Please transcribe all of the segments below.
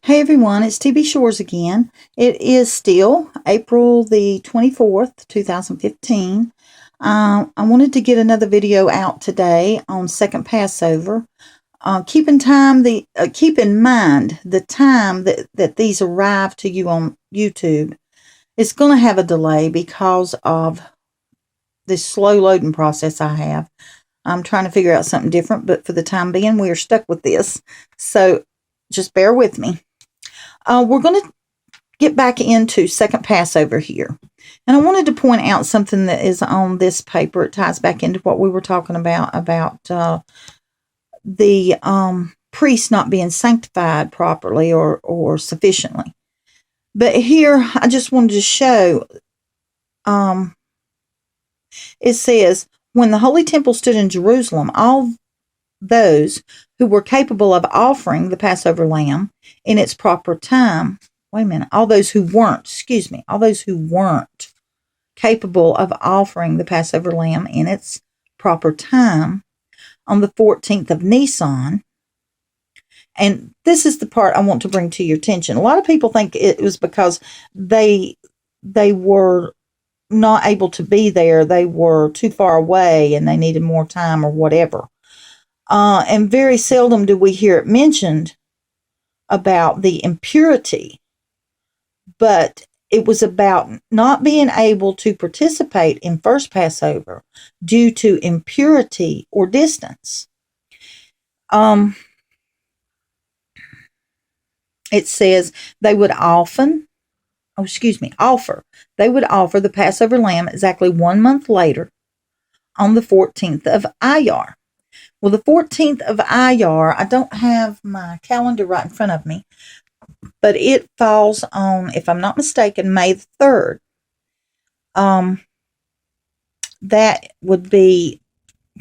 Hey everyone, it's TB Shores again. It is still April the 24th, 2015. I wanted to get another video out today on Second Passover. Keep in mind the time that these arrive to you on YouTube. It's going to have a delay because of this slow loading process I have. I'm trying to figure out something different, but for the time being, we are stuck with this. So just bear with me. We're going to get back into Second Passover here. And I wanted to point out something that is on this paper. It ties back into what we were talking about the priest not being sanctified properly or sufficiently. But here, I just wanted to show, it says, when the Holy Temple stood in Jerusalem, all those who were capable of offering the Passover lamb in its proper time. Wait a minute. All those who weren't capable of offering the Passover lamb in its proper time on the 14th of Nisan. And this is the part I want to bring to your attention. A lot of people think it was because they were not able to be there. They were too far away and they needed more time or whatever. And very seldom do we hear it mentioned about the impurity, but it was about not being able to participate in first Passover due to impurity or distance. It says they would offer. They would offer the Passover lamb exactly 1 month later on the 14th of Iyar. Well, the 14th of Iyar, I don't have my calendar right in front of me, but it falls on, if I'm not mistaken, May the 3rd. That would be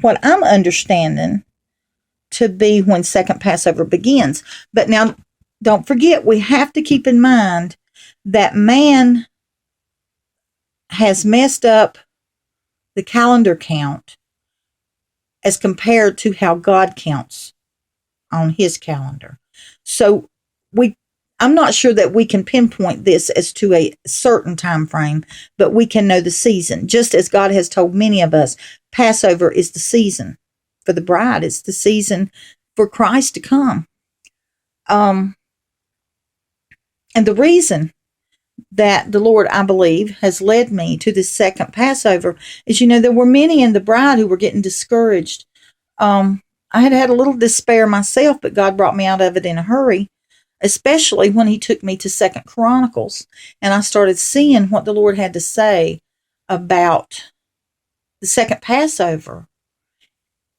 what I'm understanding to be when Second Passover begins. But now, don't forget, we have to keep in mind that man has messed up the calendar count as compared to how God counts on his calendar. So I'm not sure that we can pinpoint this as to a certain time frame, but we can know the season. Just as God has told many of us, Passover is the season for the bride. It's the season for Christ to come. And the reason that the Lord, I believe, has led me to this second Passover is, there were many in the bride who were getting discouraged. I had a little despair myself, but God brought me out of it in a hurry, especially when he took me to Second Chronicles, and I started seeing what the Lord had to say about the second Passover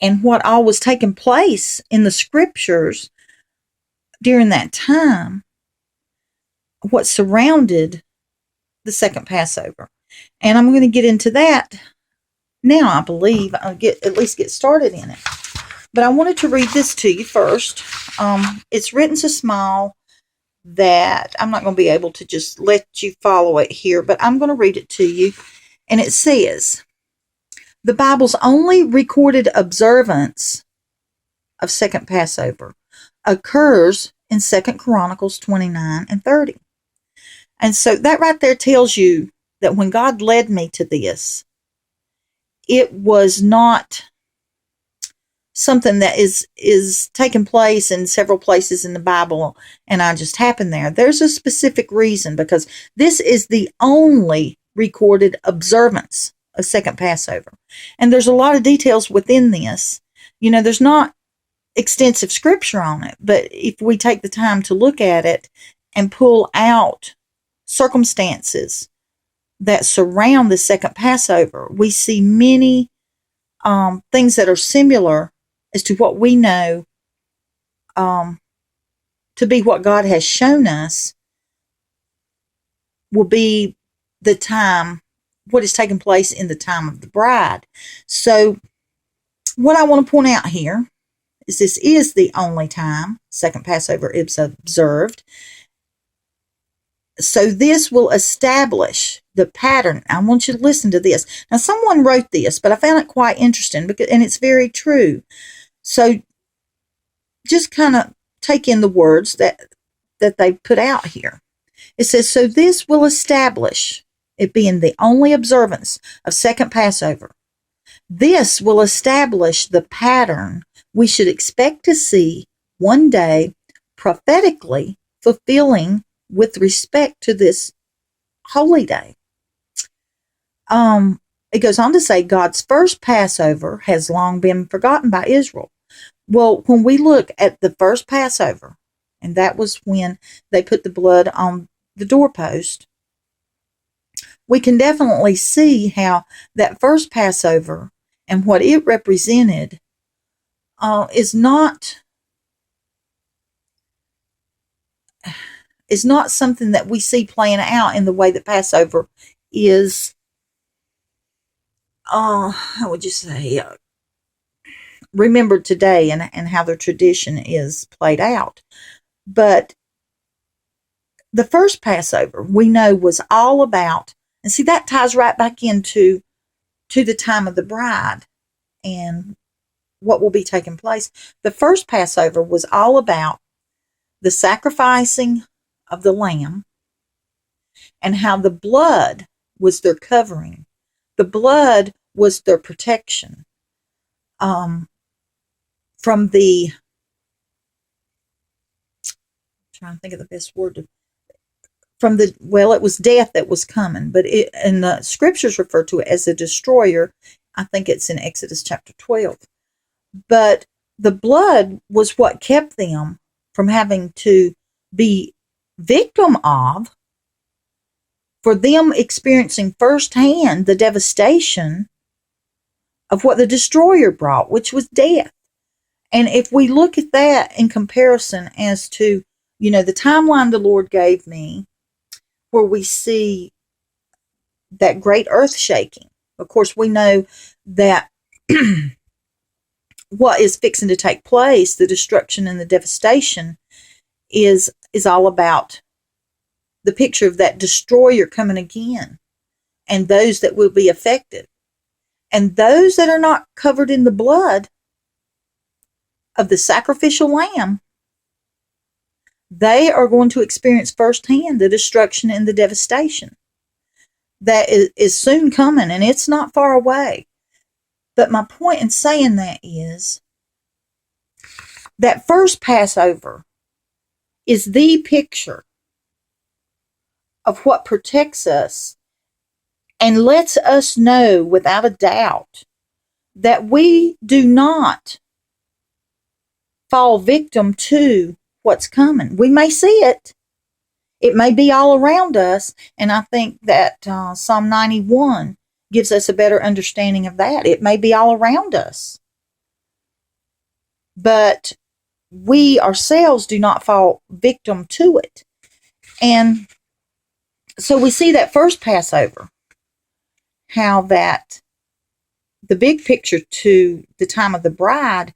and what all was taking place in the scriptures during that time, what surrounded the second Passover. And I'm going to get into that now, I believe. I'll at least get started in it. But I wanted to read this to you first. It's written so small that I'm not going to be able to just let you follow it here, but I'm going to read it to you. And it says, the Bible's only recorded observance of Second Passover occurs in 2 Chronicles 29 and 30. And so that right there tells you that when God led me to this, it was not something that is taking place in several places in the Bible and I just happened there. There's a specific reason, because this is the only recorded observance of Second Passover. And there's a lot of details within this. There's not extensive scripture on it, but if we take the time to look at it and pull out circumstances that surround the second Passover, we see many things that are similar as to what we know to be what God has shown us will be the time, what is taking place in the time of the bride. So what I want to point out here is this is the only time second Passover is observed. So this will establish the pattern. I want you to listen to this. Now, someone wrote this, but I found it quite interesting, and it's very true. So just kind of take in the words that that they put out here. It says, so this will establish, it being the only observance of Second Passover, this will establish the pattern we should expect to see one day prophetically fulfilling with respect to this holy day. It goes on to say God's first Passover has long been forgotten by Israel. Well, when we look at the first Passover, and that was when they put the blood on the doorpost, we can definitely see how that first Passover and what it represented is not something that we see playing out in the way that Passover is, how would you say, remembered today, and how the tradition is played out. But the first Passover, we know, was all about, and see, that ties right back into the time of the bride and what will be taking place. The first Passover was all about the sacrificing of the lamb and how the blood was their covering. The blood was their protection from the, I'm trying to think of the best word, from the, well, it was death that was coming, but and the scriptures refer to it as a destroyer. I think it's in Exodus chapter 12. But the blood was what kept them from having to be victim of, for them experiencing firsthand the devastation of what the destroyer brought, which was death. And if we look at that in comparison as to, the timeline the Lord gave me, where we see that great earth shaking, of course, we know that what is fixing to take place, the destruction and the devastation, is all about the picture of that destroyer coming again and those that will be affected. And those that are not covered in the blood of the sacrificial lamb, they are going to experience firsthand the destruction and the devastation that is soon coming, and it's not far away. But my point in saying that is that first Passover is the picture of what protects us and lets us know without a doubt that we do not fall victim to what's coming. We may see it. It may be all around us, and I think that Psalm 91 gives us a better understanding of that. It may be all around us, but we ourselves do not fall victim to it. And so we see that first Passover, how that the big picture to the time of the bride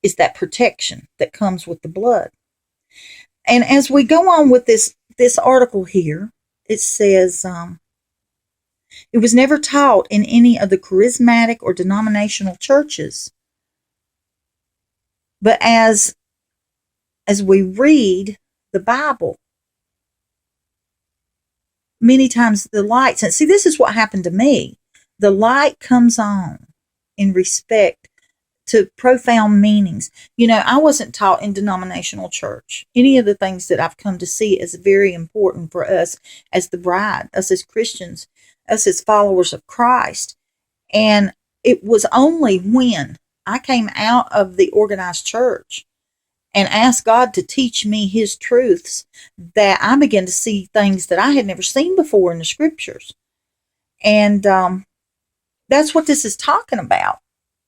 is that protection that comes with the blood. And as we go on with this article here, it says, it was never taught in any of the charismatic or denominational churches. But as we read the Bible, many times the lights, and see, this is what happened to me. The light comes on in respect to profound meanings. I wasn't taught in denominational church any of the things that I've come to see as very important for us as the bride, us as Christians, us as followers of Christ. And it was only when I came out of the organized church and asked God to teach me his truths that I began to see things that I had never seen before in the scriptures. And that's what this is talking about.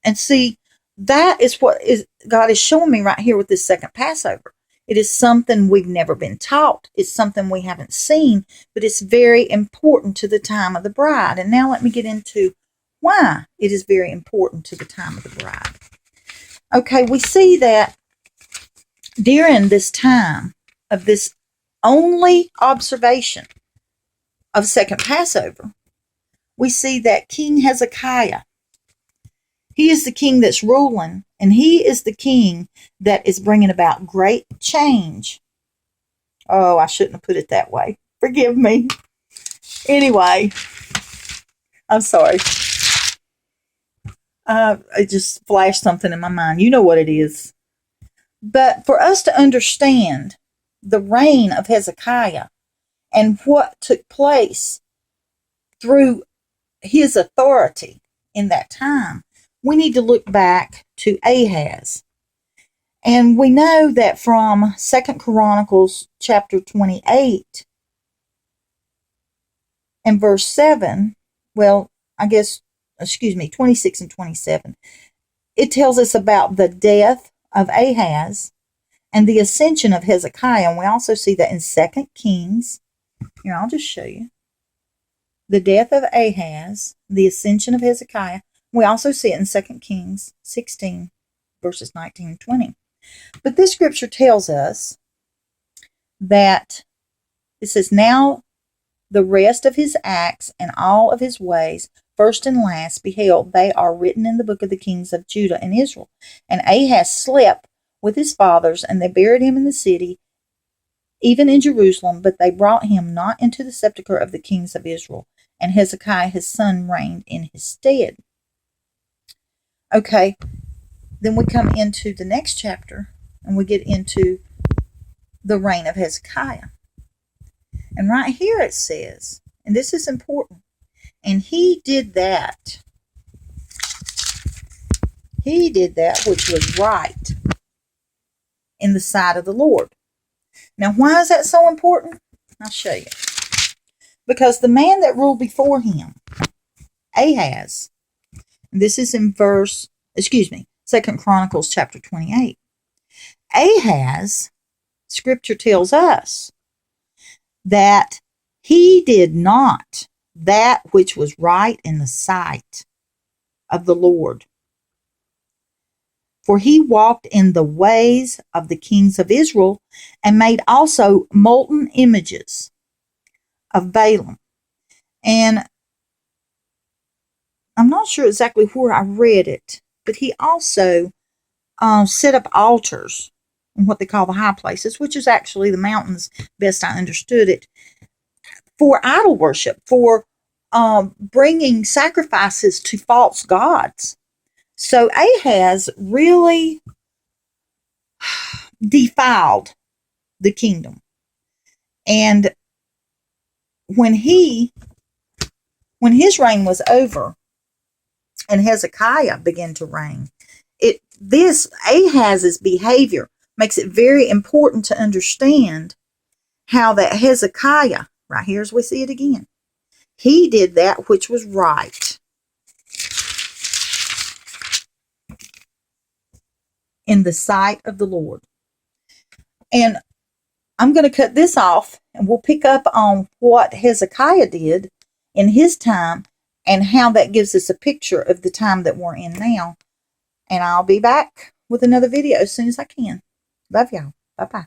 And see, that is what God is showing me right here with this second Passover. It is something we've never been taught. It's something we haven't seen, but it's very important to the time of the bride. And now let me get into why it is very important to the time of the bride. Okay, we see that during this time of this only observation of second Passover, we see that King Hezekiah, he is the king that's ruling, and he is the king that is bringing about great change Oh, I shouldn't have put it that way. Forgive me. Anyway, I'm sorry. It just flashed something in my mind. You know what it is. But for us to understand the reign of Hezekiah and what took place through his authority in that time, we need to look back to Ahaz. And we know that from Second Chronicles chapter 28 and verse 7, 26 and 27, it tells us about the death of Ahaz and the ascension of Hezekiah. And we also see that in 2 Kings. Here, I'll just show you. The death of Ahaz, the ascension of Hezekiah. We also see it in 2 Kings 16, verses 19 and 20. But this scripture tells us that it says, now the rest of his acts and all of his ways, first and last, behold, they are written in the book of the kings of Judah and Israel. And Ahaz slept with his fathers, and they buried him in the city, even in Jerusalem, but they brought him not into the sepulchre of the kings of Israel. And Hezekiah his son reigned in his stead. Okay, then we come into the next chapter, and we get into the reign of Hezekiah. And right here it says, and this is important, and he did that which was right in the sight of the Lord. Now, why is that so important? I'll show you. Because the man that ruled before him, Ahaz, and this is in Second Chronicles chapter 28. Ahaz, scripture tells us that he did not that which was right in the sight of the Lord. For he walked in the ways of the kings of Israel and made also molten images of Balaam. And I'm not sure exactly where I read it, but he also set up altars in what they call the high places, which is actually the mountains, best I understood it, for idol worship, for bringing sacrifices to false gods. So Ahaz really defiled the kingdom. And when his reign was over and Hezekiah began to reign, this Ahaz's behavior makes it very important to understand how that Hezekiah, right here as we see it again, he did that which was right in the sight of the Lord. And I'm going to cut this off, and we'll pick up on what Hezekiah did in his time and how that gives us a picture of the time that we're in now. And I'll be back with another video as soon as I can. Love y'all. Bye-bye.